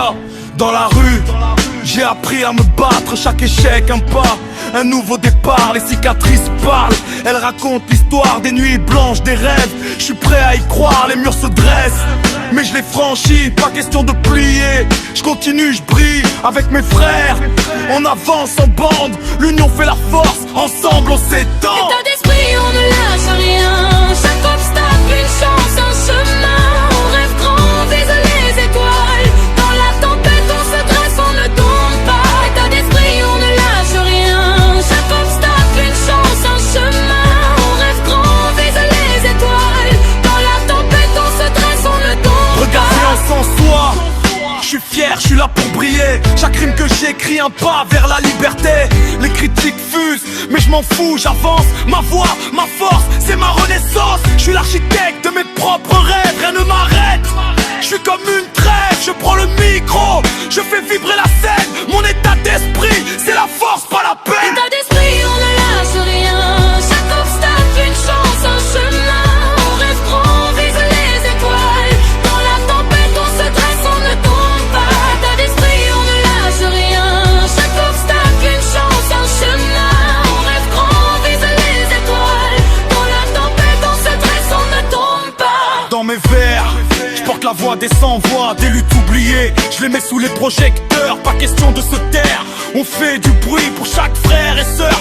Yo, dans la rue, j'ai appris à me battre, chaque échec un pas, un nouveau départ, les cicatrices parlent. Elles racontent l'histoire des nuits blanches, des rêves. Je suis prêt à y croire, les murs se dressent, mais je les franchis, pas question de plier. Je continue, je brille avec mes frères. On avance en bande, l'union fait la force, ensemble on s'étend. État d'esprit, on ne lâche rien. Chaque obstacle, une chance, un chemin. On rêve grand, vise les étoiles. Dans la tempête, on se dresse, on ne tombe pas. État d'esprit, on ne lâche rien. Chaque obstacle, une chance, un chemin. On rêve grand, vise les étoiles. Dans la tempête, on se dresse, on ne tombe pas. Regardez en sans soi. Je suis fier, je suis là pour briller. Chaque rime que j'écris, un pas vers la liberté. Les critiques fusent, mais je m'en fous, j'avance. Ma voix, ma force, c'est ma renaissance. Je suis l'architecte de mes propres rêves, rien ne m'arrête. Je suis comme une trêve, je prends le micro, je fais vibrer la scène. Mon état d'esprit, c'est la force, pas la peine. État d'esprit, on ne lâche rien. Chaque obstacle, une chance, un chemin. On rêve grand, vise les étoiles. Dans la tempête, on se dresse, on ne tombe pas. État d'esprit, on ne lâche rien. Chaque obstacle, une chance, un chemin. On rêve grand, vise les étoiles. Dans la tempête, on se dresse, on ne tombe pas. Dans mes vers, je porte la voix des sans-voix, des luttes oubliées. Je les mets sous les projecteurs, pas question de se taire. On fait du bruit pour chaque frère et sœur